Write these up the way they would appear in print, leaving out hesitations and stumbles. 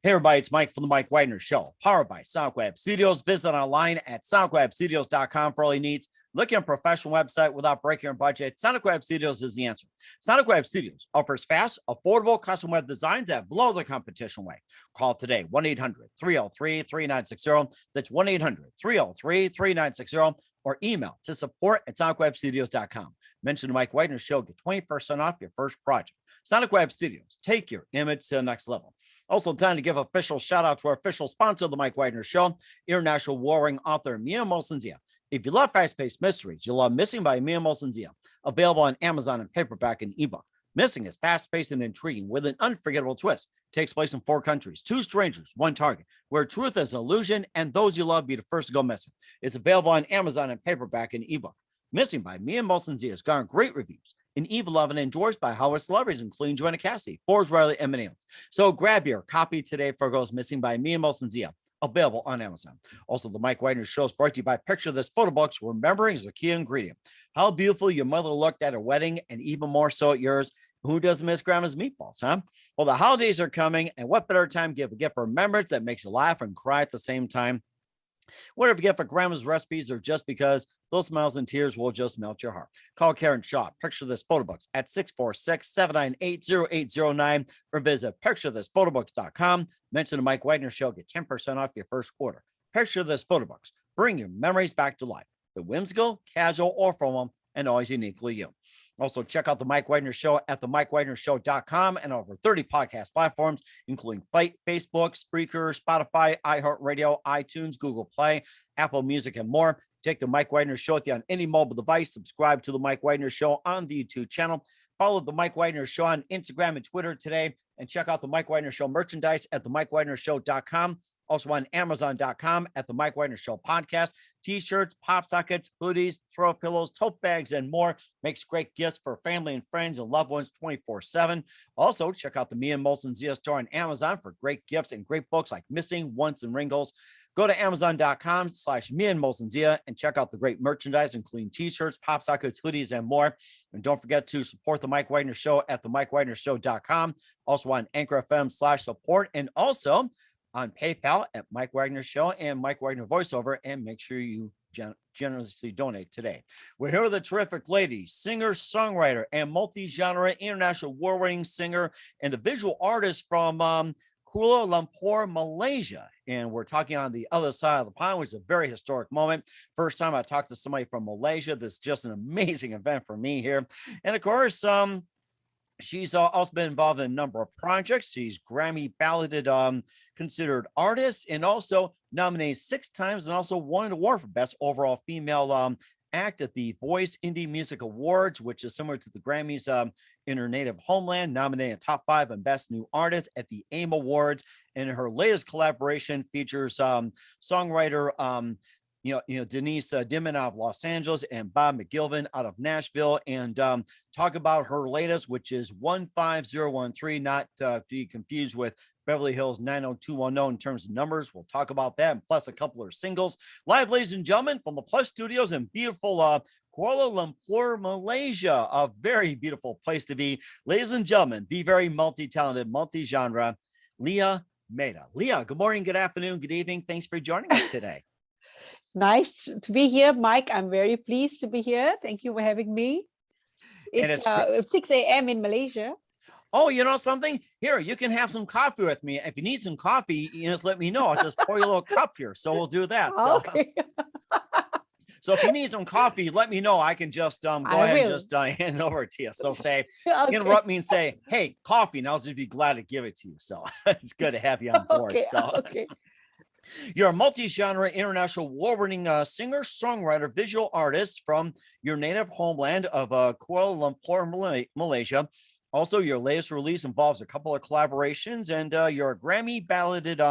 Hey everybody, it's Mike from the Mike Wagner Show, powered by SoundWeb Studios. Visit online at soundwebstudios.com for all your needs. Looking at a professional website without breaking your budget, Sonic Web Studios is the answer. Sonic Web Studios offers fast, affordable custom web designs that blow the competition away. Call today, 1-800-303-3960. That's 1-800-303-3960, or email to support@sonicwebstudios.com. Mention the Mike Wagner Show, get 20% off your first project. Sonic Web Studios, take your image to the next level. Also, time to give official shout out to our official sponsor of the Mike Wagner Show, international warring author Mia Molson-Zia. If you love fast-paced mysteries, you'll love Missing by Mia Molson-Zia, available on Amazon in paperback and ebook. Missing is fast-paced and intriguing with an unforgettable twist. Takes place in 4 countries, 2 strangers, 1 target, where truth is an illusion and those you love be the first to go missing. It's available on Amazon in paperback and ebook. Missing by Mia Molson-Zia has garnered great reviews. An Eve 11 endorsed by Howard celebrities, including Joanna Cassidy, Forbes, Riley, and many others. So grab your copy today for Goes Missing by Mia Molson-Zia, available on Amazon. Also, the Mike Wagner Show is brought to you by Picture This Photo Books. Remembering is a key ingredient. How beautiful your mother looked at her wedding, and even more so at yours. Who doesn't miss grandma's meatballs, huh? Well, the holidays are coming, and what better time to give a gift for remembrance that makes you laugh and cry at the same time? Whatever you get for grandma's recipes or just because those smiles and tears will just melt your heart. Call Karen Shaw, Picture This Photo Books at 646-798-0809 or visit picturethisphotoBooks.com. Mention the Mike Wagner Show, get 10% off your first order. Picture This Photo Books. Bring your memories back to life. The whimsical, casual, or formal, and always uniquely you. Also, check out the Mike Wagner Show at themikewagnershow.com and over 30 podcast platforms, including Facebook, Spreaker, Spotify, iHeartRadio, iTunes, Google Play, Apple Music, and more. Take the Mike Wagner Show with you on any mobile device. Subscribe to the Mike Wagner Show on the YouTube channel. Follow the Mike Wagner Show on Instagram and Twitter today. And check out the Mike Wagner Show merchandise at themikewagnershow.com. Also on Amazon.com at the Mike Wagner Show podcast. T-shirts, pop sockets, hoodies, throw pillows, tote bags, and more. Makes great gifts for family and friends and loved ones 24/7. Also, check out the Mia Molson-Zia store on Amazon for great gifts and great books like Missing, Once, and Wrinkles. Go to Amazon.com/Mia Molson-Zia and check out the great merchandise, including T-shirts, pop sockets, hoodies, and more. And don't forget to support the Mike Wagner Show at themikewagnershow.com. Also on Anchor FM/support, and also on PayPal at Mike Wagner Show and Mike Wagner Voiceover, and make sure you generously donate today. We're here with a terrific lady, singer, songwriter, and multi-genre international award-winning singer and a visual artist from Kuala Lumpur, Malaysia. And we're talking on the other side of the pond, which is a very historic moment. First time I talked to somebody from Malaysia. This is just an amazing event for me here. And of course, she's also been involved in a number of projects. She's Grammy balloted, considered artist, and also nominated 6 times and also won an award for Best Overall Female Act at the Voice Indie Music Awards, which is similar to the Grammys in her native homeland, nominated top 5 and Best New Artist at the AIM Awards. And her latest collaboration features songwriter Denise Dimon out of Los Angeles and Bob McGilvin out of Nashville, and talk about her latest, which is 15013, not to be confused with Beverly Hills 90210 in terms of numbers. We'll talk about that, and plus a couple of singles. Live, ladies and gentlemen, from the Plus Studios in beautiful Kuala Lumpur, Malaysia, a very beautiful place to be. Ladies and gentlemen, the very multi-talented, multi-genre, Lyia Meta. Lyia, good morning, good afternoon, good evening. Thanks for joining us today. Nice to be here, Mike. I'm very pleased to be here. Thank you for having me. It's 6 a.m. in Malaysia. Oh, you know something? Here, you can have some coffee with me. If you need some coffee, you just let me know. I'll just pour you a little cup here. So we'll do that. So, okay. So if you need some coffee, let me know. I can just go ahead and just hand it over to you. So say, okay. Interrupt me and say, hey, coffee, and I'll just be glad to give it to you. So it's good to have you on board. Okay, so. okay. You're a multi-genre international award-winning singer, songwriter, visual artist from your native homeland of Kuala Lumpur, Malaysia. Also, your latest release involves a couple of collaborations, and you're a Grammy balloted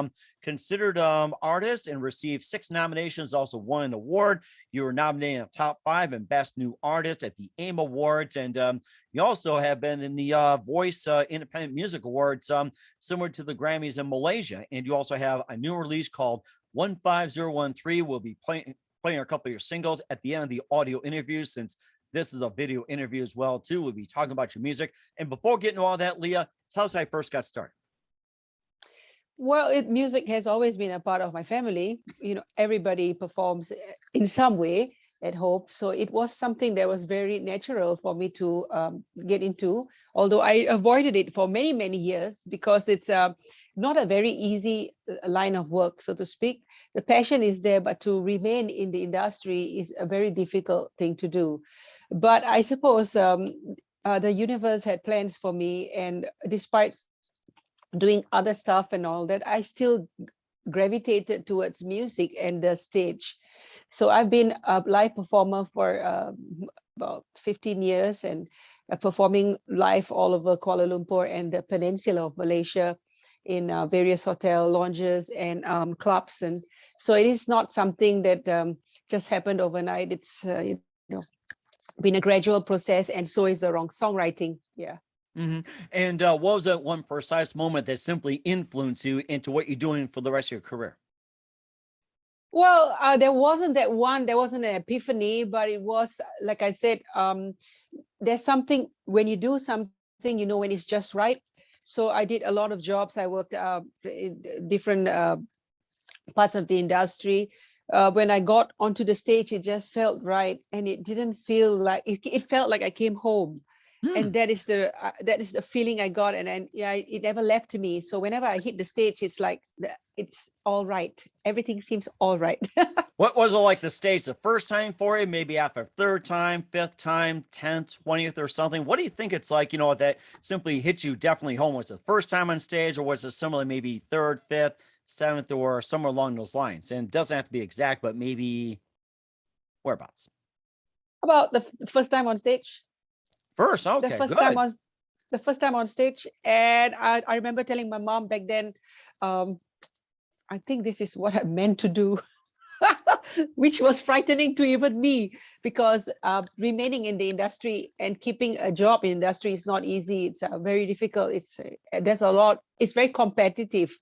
considered artist and received 6 nominations, also won an award. You were nominated in the top 5 and Best New Artist at the AIM Awards, and you also have been in the Voice Independent Music Awards, similar to the Grammys in Malaysia. And you also have a new release called 15013. We'll be playing a couple of your singles at the end of the audio interview, since this is a video interview as well, too. We'll be talking about your music. And before getting to all that, Lyia, tell us how you first got started. Well, music has always been a part of my family. Everybody performs in some way at home. So it was something that was very natural for me to get into, although I avoided it for many, many years because it's not a very easy line of work, so to speak. The passion is there, but to remain in the industry is a very difficult thing to do. But I suppose the universe had plans for me, and despite doing other stuff and all that, I still gravitated towards music and the stage. So I've been a live performer for about 15 years and performing live all over Kuala Lumpur and the peninsula of Malaysia in various hotel lounges and clubs. And so it is not something that just happened overnight. It's been a gradual process, and so is the wrong songwriting. Yeah. And what was that one precise moment that simply influenced you into what you're doing for the rest of your career? Well, there wasn't an epiphany, but it was, like I said, there's something when you do something, when it's just right. So I did a lot of jobs. I worked in different parts of the industry. When I got onto the stage, it just felt right, and it didn't feel like it felt like I came home. And that is the feeling I got, and yeah, it never left me. So whenever I hit the stage, it's like it's all right. Everything seems all right. What was it like the stage the first time for you? Maybe after third time, fifth time, 10th, 20th or something. What do you think it's like, that simply hit you definitely home? Was it the first time on stage, or was it similar, maybe third, fifth, seventh, or somewhere along those lines? And it doesn't have to be exact, but maybe whereabouts? About the first time on stage. First, okay, good. The first time on stage, and I remember telling my mom back then, I think this is what I meant to do. Which was frightening to even me, because remaining in the industry and keeping a job in industry is not easy. It's very difficult. There's a lot. It's very competitive,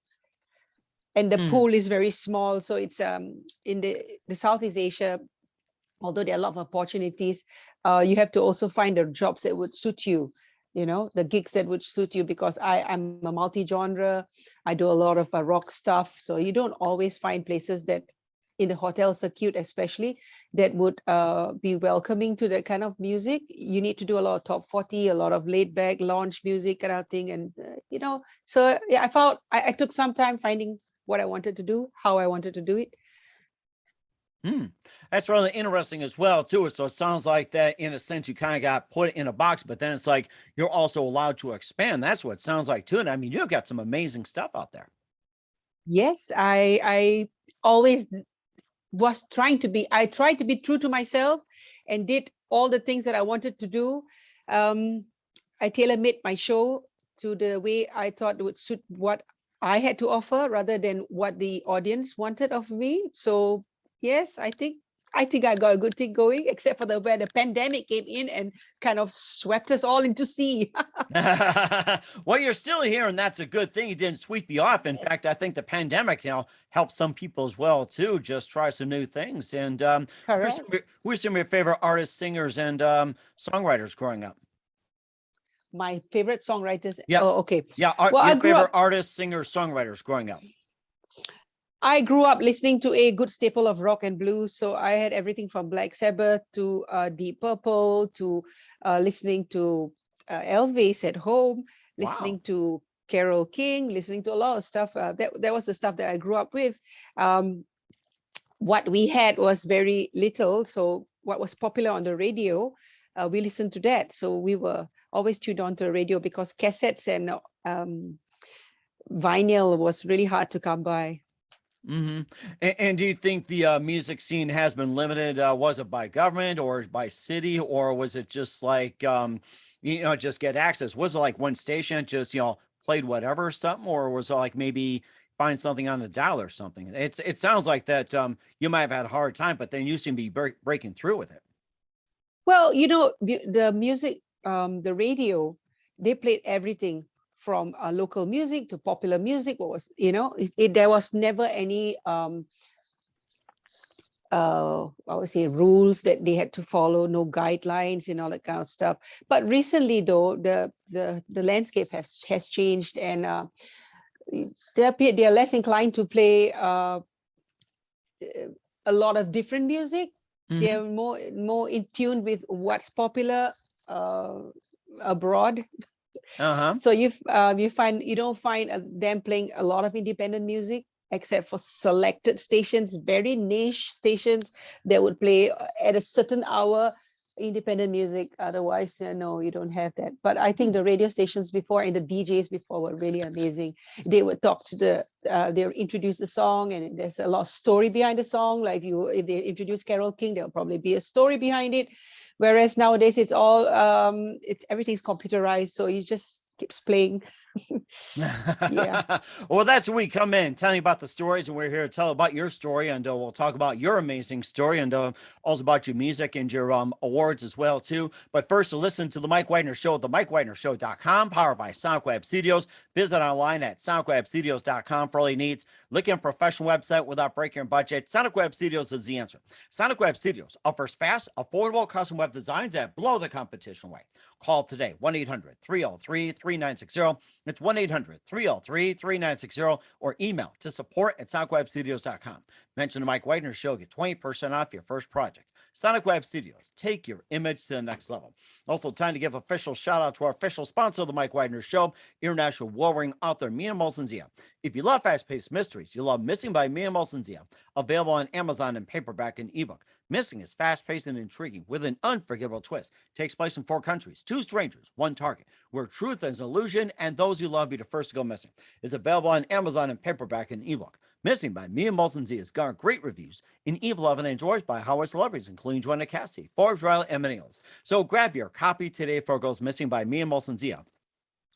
and the pool is very small. So it's in the Southeast Asia. Although there are a lot of opportunities, you have to also find the jobs that would suit you. The gigs that would suit you, because I'm a multi-genre. I do a lot of rock stuff. So you don't always find places that, in the hotel circuit especially, that would be welcoming to that kind of music. You need to do a lot of top 40, a lot of laid back lounge music kind of thing. And, so yeah, I took some time finding what I wanted to do, how I wanted to do it. That's really interesting as well, too. So it sounds like that, in a sense, you kind of got put in a box, but then it's like you're also allowed to expand. That's what it sounds like, too. And I mean, you've got some amazing stuff out there. Yes, I always I tried to be true to myself and did all the things that I wanted to do. I tailor-made my show to the way I thought would suit what I had to offer, rather than what the audience wanted of me. So yes, I think I got a good thing going, except for where the pandemic came in and kind of swept us all into sea. Well, you're still here, and that's a good thing. It didn't sweep you off. In fact, I think the pandemic, helped some people as well, too. Just try some new things. And Correct. who are some of your favorite artists, singers, and songwriters growing up? My favorite songwriters. Yeah. Oh, okay. Yeah. Well, Your favorite artists, singers, songwriters growing up? I grew up listening to a good staple of rock and blues. So I had everything from Black Sabbath to Deep Purple to listening to Elvis at home, listening Wow. to Carole King, listening to a lot of stuff. That was the stuff that I grew up with. What we had was very little. So what was popular on the radio, we listened to that. So we were always tuned on to the radio, because cassettes and vinyl was really hard to come by. And do you think the music scene has been limited? Was it by government or by city, or was it just like, just get access? Was it like one station just, played whatever or something, or was it like maybe find something on the dial or something? It sounds like that you might have had a hard time, but then you seem to be breaking through with it. Well, the music, the radio, they played everything from local music to popular music. What was, there was never any, I would say, rules that they had to follow, no guidelines and all that kind of stuff. But recently, though, the landscape has changed, and they're less inclined to play a lot of different music. Mhm. They're more in tune with what's popular abroad. Uh-huh. So you don't find them playing a lot of independent music, except for selected stations, very niche stations that would play at a certain hour independent music. Otherwise, no, you don't have that. But I think the radio stations before and the DJs before were really amazing. They would talk to they introduce the song, and there's a lot of story behind the song. Like if they introduce Carole King, there'll probably be a story behind it. Whereas nowadays it's all everything's computerized, so he just keeps playing. Yeah. Well, that's where we come in, telling you about the stories, and we're here to tell about your story, and we'll talk about your amazing story, and also about your music and your awards as well too. But first, to listen to the Mike Wagner Show at themikewagnerShow.com, powered by SoundCloud Studios. Visit online at SoundCloudStudios.com for all your needs. Looking at a professional website without breaking your budget? Sonic Web Studios is the answer. Sonic Web Studios offers fast, affordable custom web designs that blow the competition away. Call today, 1-800-303-3960. It's 1-800-303-3960, or email to support@sonicwebstudios.com. Mention the Mike Wagner Show, get 20% off your first project. Sonic Web Studios, take your image to the next level. Also, time to give official shout out to our official sponsor of the Mike Wagner Show, international warring author Mia Molson-Zia. If you love fast-paced mysteries, you love Missing by Mia Molson-Zia, available on Amazon in paperback and ebook. Missing is fast-paced and intriguing with an unforgettable twist. Takes place in 4 countries, 2 strangers, 1 target, where truth is an illusion and those you love be the first to go missing. Is available on Amazon in paperback and ebook. Missing by Mia Molson-Zia has garnered great reviews in Eve 11 and enjoyed by Hollywood celebrities, including Joanna Cassidy, Forbes, Riley, and many others. So grab your copy today for Goes Missing by Mia Molson-Zia,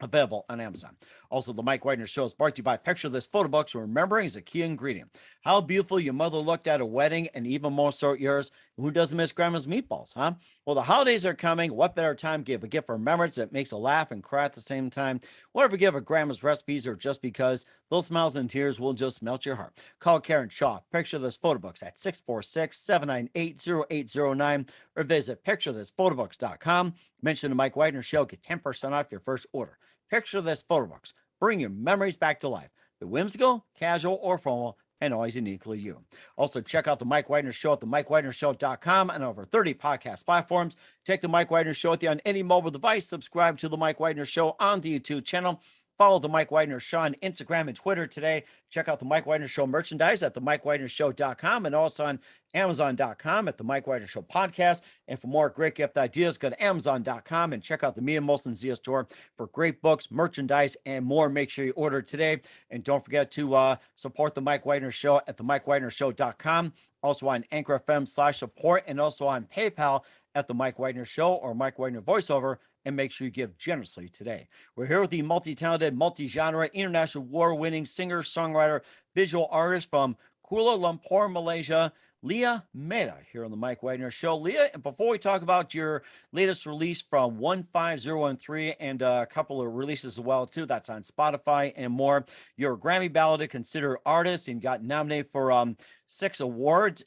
available on Amazon. Also, the Mike Wagner Show is brought to you by Picture This Photo Books. Remembering is a key ingredient. How beautiful your mother looked at a wedding, and even more so at yours. Who doesn't miss Grandma's meatballs, huh? Well, the holidays are coming. What better time to give a gift for remembrance that makes a laugh and cry at the same time? Whatever give of Grandma's recipes, or just because those smiles and tears will just melt your heart. Call Karen Shaw, Picture This Photo Books at 646-798-0809, or visit picturethisphotoBooks.com. Mention the Mike Wagner Show, get 10% off your first order. Picture This Photo Books. Bring your memories back to life. The whimsical, casual, or formal, and always uniquely you. Also, check out the Mike Wagner Show at themikewagnershow.com and over 30 podcast platforms. Take the Mike Wagner Show with you on any mobile device. Subscribe to the Mike Wagner Show on the YouTube channel. Follow the Mike Wagner Show on Instagram and Twitter today. Check out the Mike Wagner Show merchandise at themikewagnershow.com and also on Amazon.com at the Mike Wagner Show podcast. And for more great gift ideas, go to Amazon.com and check out the Mia Molson-Zia store for great books, merchandise, and more. Make sure you order today. And don't forget to support the Mike Wagner Show at themikewagnershow.com. Also on Anchor FM/support, and also on PayPal at the Mike Wagner Show or Mike Wagner Voiceover. And make sure you give generously today. We're here with the multi-talented, multi-genre, international award-winning singer, songwriter, visual artist from Kuala Lumpur, Malaysia, Lyia Meta, here on the Mike Wagner Show. Lyia, and before we talk about your latest release from 15013 and a couple of releases as well too, that's on Spotify and more, you're a Grammy balloted considered artist and got nominated for 6 awards,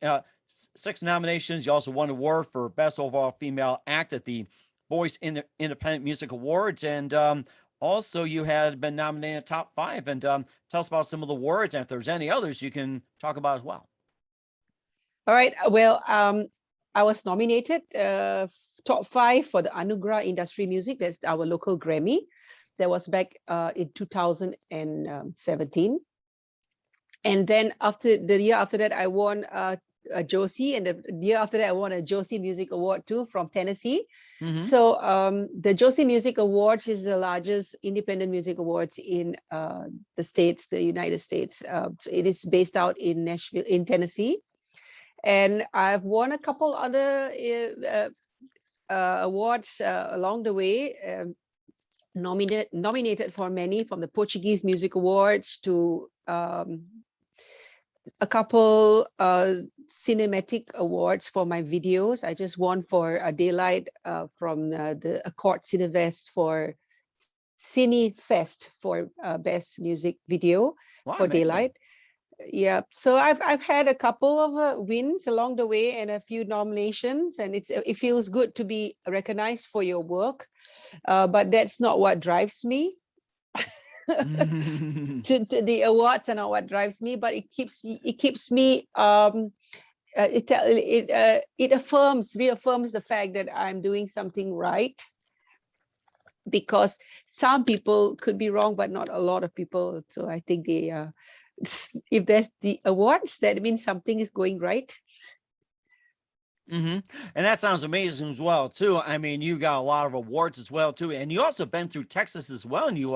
6 nominations. You also won an award for Best Overall Female Act at the Voice Independent Music Awards, and also you had been nominated in top 5. And tell us about some of the awards, and if there's any others you can talk about as well. All right. Well, I was nominated top 5 for the Anugerah Industry Music. That's our local Grammy. That was back in 2017. And then the year after that, I won a Josie, and the year after that I won a Josie Music Award too from Tennessee. So the Josie Music Awards is the largest independent music awards in the States, the United States. So it is based out in Nashville, in Tennessee. And I've won a couple other awards along the way, nominated for many, from the Portuguese Music Awards to a couple cinematic awards for my videos. I just won for a Daylight from the Accord Cinevest for Cine Fest for best music video. Wow, for amazing. Daylight. Yeah, so I've had a couple of wins along the way and a few nominations, and it feels good to be recognized for your work, but that's not what drives me. to the awards are not what drives me, but it keeps me it reaffirms the fact that I'm doing something right, because some people could be wrong, but not a lot of people. So I think if there's the awards, that means something is going right. And that sounds amazing as well, too. I mean, you got a lot of awards as well, too. And you also been through Texas as well, and you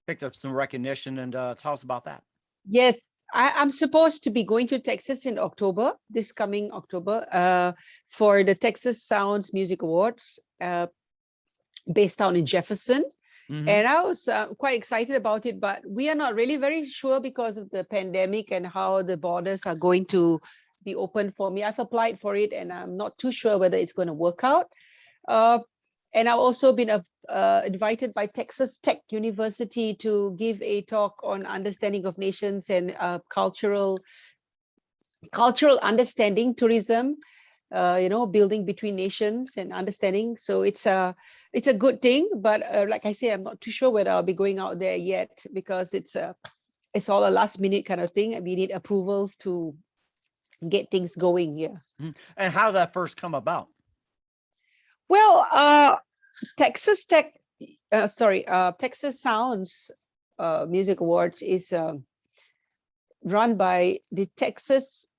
picked up some recognition. And tell us about that. Yes, I'm supposed to be going to Texas in October, this coming October, for the Texas Sounds Music Awards, based down in Jefferson. And I was quite excited about it, but we are not really very sure because of the pandemic and how the borders are going to be open for me. I've applied for it, and I'm not too sure whether it's going to work out. And I've also been invited by Texas Tech University to give a talk on understanding of nations and cultural understanding, tourism, building between nations and understanding. So it's a good thing, but like I say, I'm not too sure whether I'll be going out there yet, because it's all a last minute kind of thing, and we need approval to get things going here. And how did that first come about? Well, Texas Sounds Music Awards is run by the Texas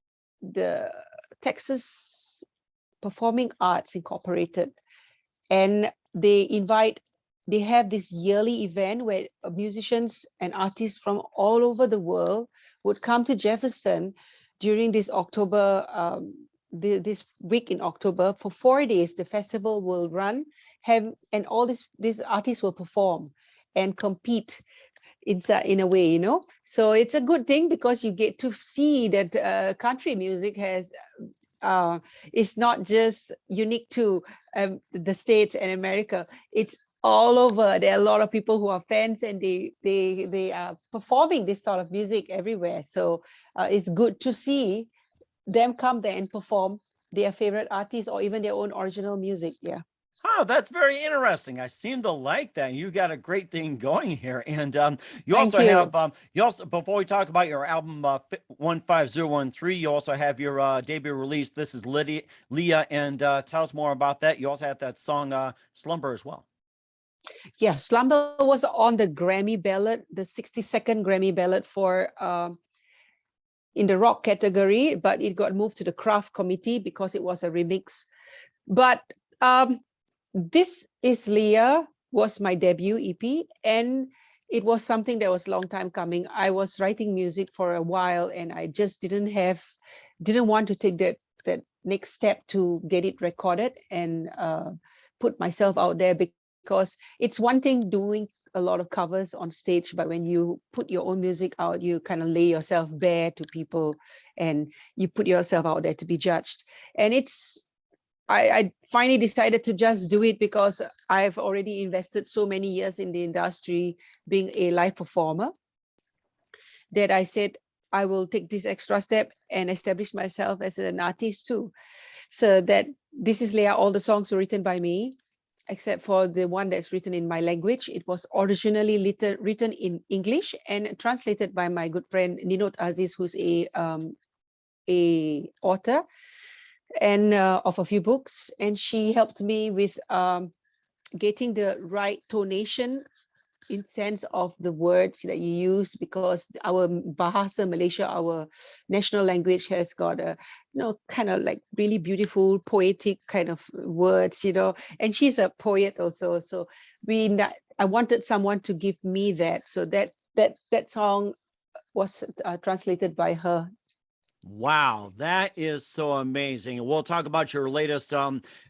Performing Arts Incorporated, and they have this yearly event where musicians and artists from all over the world would come to Jefferson during this October, this week in October. For 4 days, the festival will run, and all these artists will perform and compete in a way, So it's a good thing, because you get to see that country music is not just unique to the States and America. It's all over. There are a lot of people who are fans, and they are performing this sort of music everywhere. So it's good to see them come there and perform their favorite artists or even their own original music. Yeah. Oh, that's very interesting. I seem to like that. You got a great thing going here. And you Thank also you. have, before we talk about your album 15013, you also have your debut release. This is Lyia, and tell us more about that. You also have that song Slumber as well. Yeah, Slumber was on the Grammy ballot, the 62nd Grammy ballot for in the rock category, but it got moved to the craft committee because it was a remix. But This Is Lyia was my debut EP, and it was something that was a long time coming. I was writing music for a while, and I just didn't want to take that next step to get it recorded and put myself out there, because it's one thing doing a lot of covers on stage, but when you put your own music out, you kind of lay yourself bare to people, and you put yourself out there to be judged. And I finally decided to just do it, because I've already invested so many years in the industry being a live performer, that I said I will take this extra step and establish myself as an artist too. So that This Is Lyia, all the songs were written by me, except for the one that's written in my language. It was originally written in English and translated by my good friend Ninot Aziz, who's a author and of a few books, and she helped me with getting the right tonation in sense of the words that you use, because our Bahasa Malaysia, our national language, has got a kind of like really beautiful poetic kind of words, and she's a poet also. So I wanted someone to give me that, so that song was translated by her. Wow, that is so amazing. And we'll talk about your latest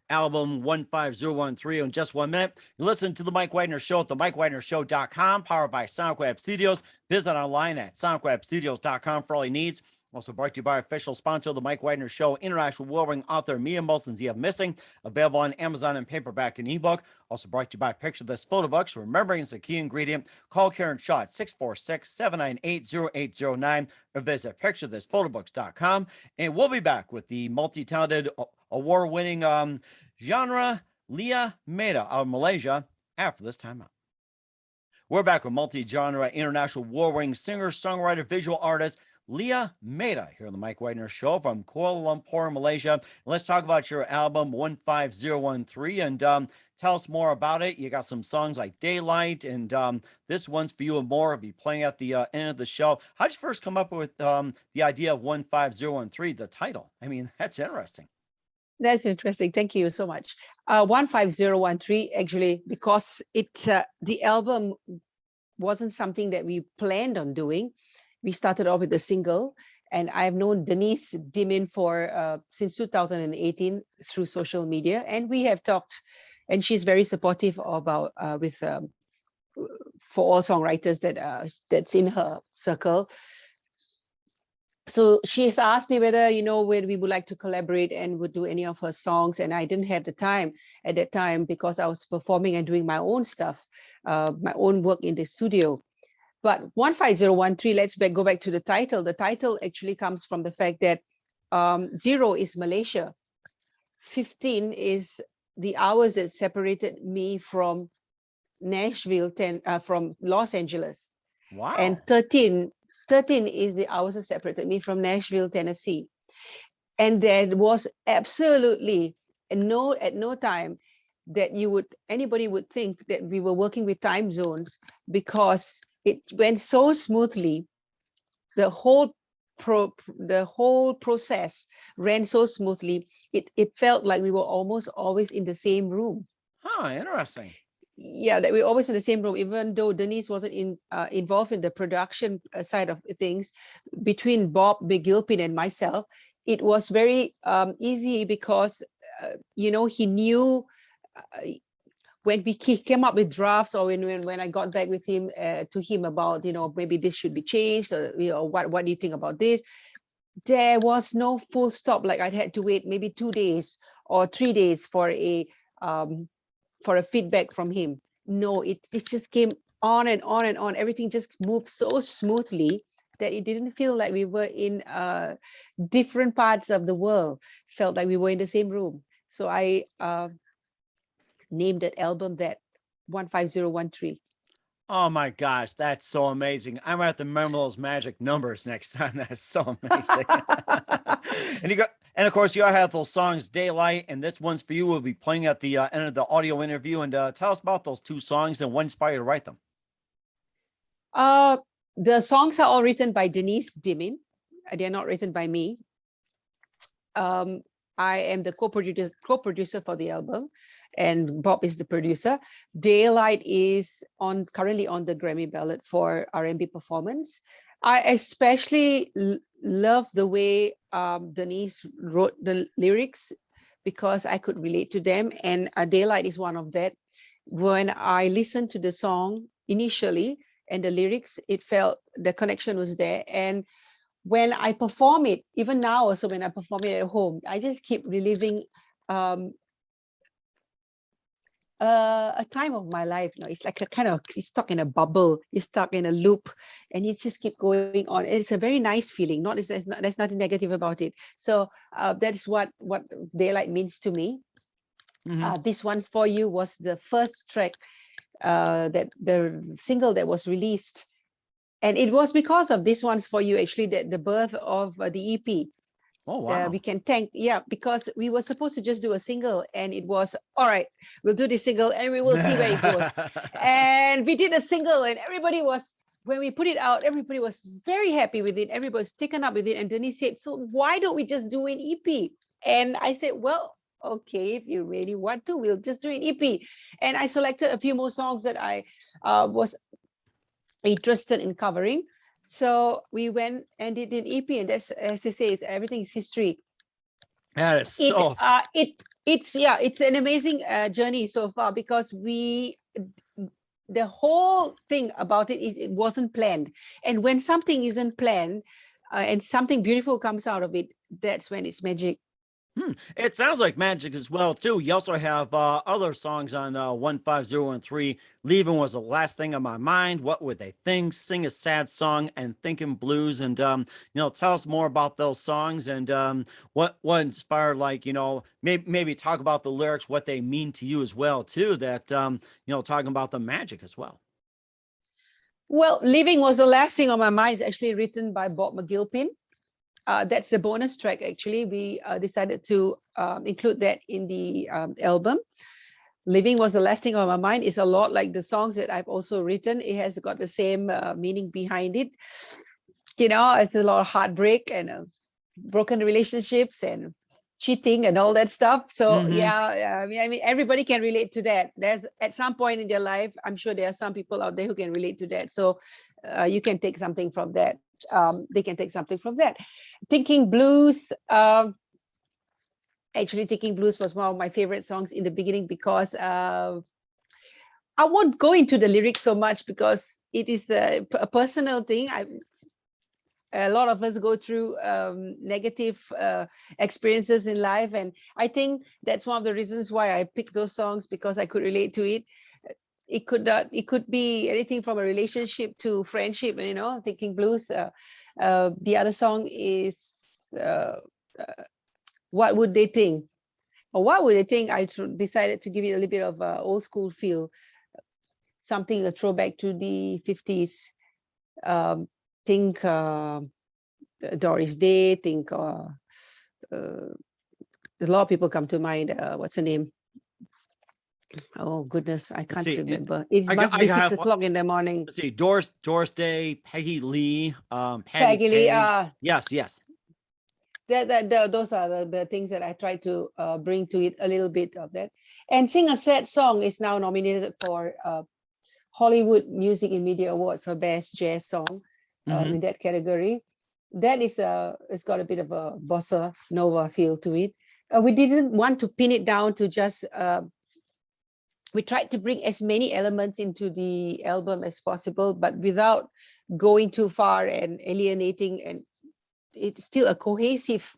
album 15013 in just 1 minute. You listen to the Mike Wagner Show at the MikeWagnerShow.com, powered by SonicWeb Studios. Visit online at SonicWebStudios.com for all your needs. Also brought to you by official sponsor of the Mike Wagner Show, international award-winning author Mia Molson's Ye of Missing, available on Amazon in paperback and ebook. Also brought to you by Picture This Photo Books. Remembering is a key ingredient. Call Karen Shaw at 646-798-0809 or visit picturethisphotobooks.com. And we'll be back with the multi-talented, award-winning genre Lyia Meta out of Malaysia after this time out. We're back with multi-genre, international war-winning singer, songwriter, visual artist, Lyia Meta here on the Mike Wagner Show from Kuala Lumpur, Malaysia. Let's talk about your album 15013 and tell us more about it. You got some songs like Daylight, and this one's for you and more. Will be playing at the end of the show. How did you first come up with the idea of 15013, the title? I mean, that's interesting. That's interesting. Thank you so much. 15013, actually, because the album wasn't something that we planned on doing. We started off with a single, and I've known Denise Dimin for since 2018 through social media, and we have talked, and she's very supportive about with for all songwriters that's in her circle. So she has asked me whether, whether we would like to collaborate and would do any of her songs. And I didn't have the time at that time because I was performing and doing my own stuff, my own work in the studio. But 15013, let's go back to the title. The title actually comes from the fact that 0 is Malaysia. 15 is the hours that separated me from Nashville, from Los Angeles. Wow. And 13 is the hours that separated me from Nashville, Tennessee. And there was absolutely at no time that anybody would think that we were working with time zones, because it went so smoothly. The whole process ran so smoothly. It felt like we were almost always in the same room. Oh, interesting. Yeah, that we're always in the same room, even though Denise wasn't involved in the production side of things. Between Bob McGilpin and myself, it was very easy because he knew when he came up with drafts, or when I got back with him to him about maybe this should be changed, or what do you think about this. There was no full stop. Like I had to wait maybe 2 days or 3 days for a feedback from him. No, it just came on and on and on. Everything just moved so smoothly that it didn't feel like we were in different parts of the world. Felt like we were in the same room. So I named that album that 15013. Oh my gosh, that's so amazing. I'm gonna have to remember those magic numbers next time. That's so amazing. And of course, you have those songs, Daylight, and this one's for you. We'll be playing at the end of the audio interview. And tell us about those two songs and what inspired you to write them. The songs are all written by Denise Dimin. They're not written by me. I am the co-producer for the album, and Bob is the producer. Daylight is currently on the Grammy ballot for R&B performance. I especially love the way Denise wrote the lyrics, because I could relate to them, and Daylight is one of that. When I listened to the song initially and the lyrics, it felt the connection was there. And when I perform it, even now, also when I perform it at home, I just keep reliving a time of my life. It's like you're stuck in a bubble, you're stuck in a loop, and you just keep going on. It's a very nice feeling. There's nothing negative about it. So that is what Daylight means to me. Mm-hmm. This One's For You was the first track, that the single that was released. And it was because of This One's For You, actually, that the birth of the EP. Oh, wow. We can thank, because we were supposed to just do a single, and it was, all right, we'll do this single and we will see where it goes. And we did a single, and when we put it out, everybody was very happy with it. Everybody was taken up with it. And Denise said, so why don't we just do an EP? And I said, well, okay, if you really want to, we'll just do an EP. And I selected a few more songs that I was interested in covering. So we went and did an EP, and that's, as I say, everything is history. That is so. It's an amazing journey so far, because the whole thing about it is it wasn't planned. And when something isn't planned and something beautiful comes out of it, that's when it's magic. It sounds like magic as well, too. You also have other songs on 15013. Leaving Was the Last Thing on My Mind. What Would They Think? Sing a Sad Song, and Thinking Blues. And tell us more about those songs, and what inspired, maybe talk about the lyrics, what they mean to you as well, too. That talking about the magic as well. Well, Living was the last thing on my mind. It's actually written by Bob McGilpin. That's the bonus track, actually. We decided to include that in the album. Living was the last thing on my mind. It's a lot like the songs that I've also written. It has got the same meaning behind it. It's a lot of heartbreak and broken relationships and cheating and all that stuff. So Hmm. yeah, I mean, everybody can relate to that. There's at some point in their life, I'm sure there are some people out there who can relate to that. So you can take something from that. They can take something from that. Thinking Blues. Actually, Thinking Blues was one of my favorite songs in the beginning because I won't go into the lyrics so much because it is a personal thing. A lot of us go through negative experiences in life, and I think that's one of the reasons why I picked those songs, because I could relate to it. It could be anything from a relationship to friendship. Thinking Blues. The other song is uh, What Would They Think? Or What Would They Think? I decided to give it a little bit of old school feel, something a throwback to the 50s. Um, think Doris Day. Think a lot of people come to mind. What's her name? Oh goodness, I Let's can't see. remember. It I got. must I be six got. o'clock in the morning. Let's see. Doris Day, Peggy Lee, Patty Peggy Lee. Page. Yes, yes. Those are the things that I try to bring to it, a little bit of that. And Sing a Sad Song is now nominated for Hollywood Music and Media Awards for Best Jazz Song Hmm. in that category. That is it's got a bit of a bossa nova feel to it. We didn't want to pin it down to just. We tried to bring as many elements into the album as possible, but without going too far and alienating. And it's still a cohesive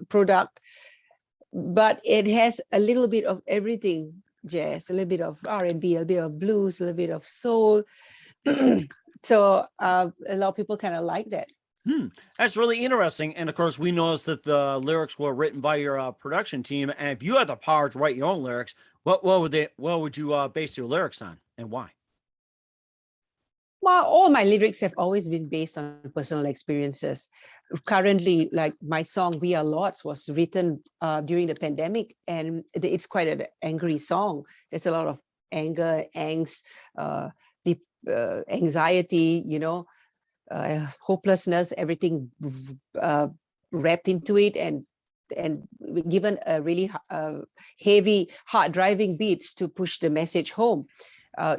product, but it has a little bit of everything: jazz, a little bit of R&B, a bit of blues, a little bit of soul. So a lot of people kind of like that. That's really interesting. And of course, we noticed that the lyrics were written by your production team. And if you had the power to write your own lyrics, what would you base your lyrics on, and why? Well, all my lyrics have always been based on personal experiences. Currently, like my song "We Are Lots" was written during the pandemic, and it's quite an angry song. There's a lot of anger, angst, uh, deep anxiety, hopelessness, everything uh, wrapped into it, and given a really heavy, hard driving beats to push the message home.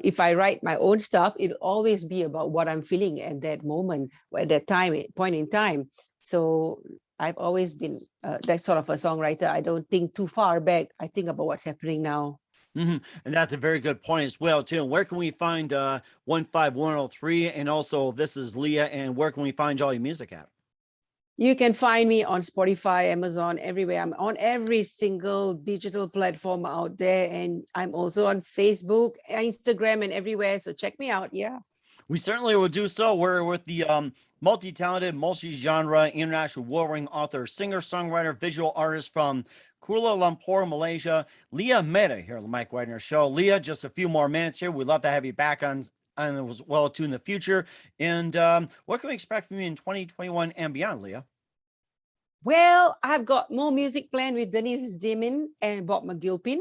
If I write my own stuff, it'll always be about what I'm feeling at that moment, at that point in time. So I've always been that sort of a songwriter. I don't think too far back. I think about what's happening now. Hmm. And that's a very good point as well, too. And where can we find 15103? And also, this is Leah. And where can we find all your music at? You can find me on Spotify, Amazon, everywhere. I'm on every single digital platform out there. And I'm also on Facebook, Instagram, and everywhere. So check me out. Yeah. We certainly will do so. We're with the multi-talented, multi-genre, international warring author, singer, songwriter, visual artist from Kuala Lumpur, Malaysia, Lyia Meta here on the Mike Wagner Show. Leah, just a few more minutes here. We'd love to have you back on as well too in the future. And what can we expect from you in 2021 and beyond, Leah? Well, I've got more music planned with Denise Dimin and Bob McGilpin.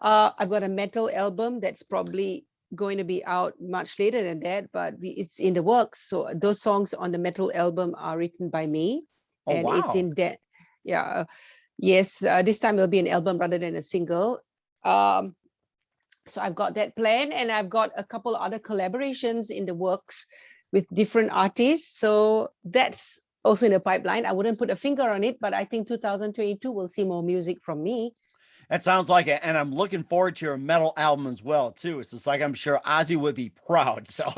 I've got a metal album that's probably going to be out much later than that, but it's in the works. So those songs on the metal album are written by me, Oh, and it's wow. in that. Yeah, yes. This time it'll be an album rather than a single. Um, so I've got that plan, and I've got a couple other collaborations in the works with different artists. So that's also in the pipeline. I wouldn't put a finger on it, but I think 2022 will see more music from me. That sounds like it. And I'm looking forward to your metal album as well, too. It's just like I'm sure Ozzy would be proud. So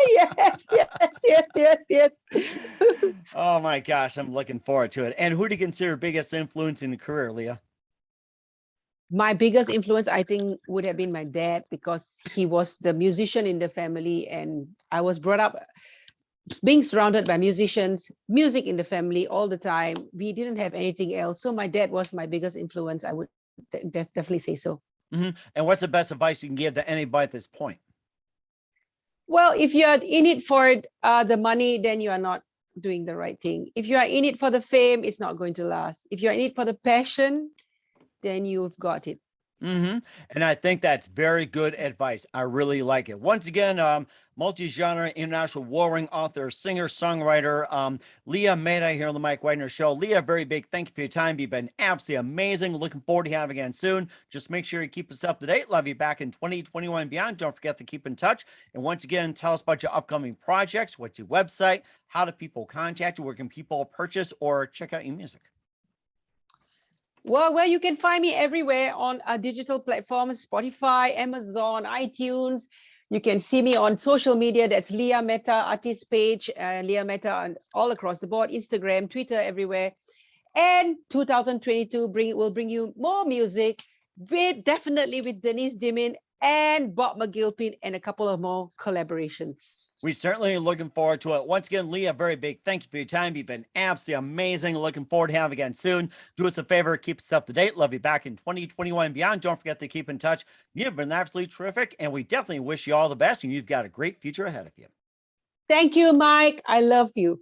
Yes, yes, yes, yes, yes. oh my gosh, I'm looking forward to it. And who do you consider biggest influence in your career, Leah? My biggest influence, I think, would have been my dad, because he was the musician in the family, and I was brought up being surrounded by musicians, music in the family all the time. We didn't have anything else. So my dad was my biggest influence. I would definitely say so. And what's the best advice you can give to anybody at this point? Well, if you are in it for the money, then you are not doing the right thing. If you are in it for the fame, it's not going to last. If you're in it for the passion, then you've got it. And I think that's very good advice. I really like it. Once again, multi-genre international warring author, singer, songwriter, Lyia Meta here on the Mike Wagner Show. Lyia, very big thank you for your time. You've been absolutely amazing. Looking forward to having you again soon. Just make sure you keep us up to date. Love you back in 2021 and beyond. Don't forget to keep in touch. And once again, tell us about your upcoming projects. What's your website? How do people contact you? Where can people purchase or check out your music? Well, you can find me everywhere on digital platforms, Spotify, Amazon, iTunes. You can see me on social media. That's Lyia Meta artist page, Lyia Meta, and all across the board, Instagram, Twitter, everywhere. And 2022 will bring you more music, definitely with Denise Dimin and Bob McGilpin, and a couple of more collaborations. We certainly are looking forward to it. Once again, Lyia, very big thank you for your time. You've been absolutely amazing. Looking forward to having you again soon. Do us a favor, keep us up to date. Love you back in 2021 and beyond. Don't forget to keep in touch. You've been absolutely terrific, and we definitely wish you all the best, and you've got a great future ahead of you. Thank you, Mike. I love you.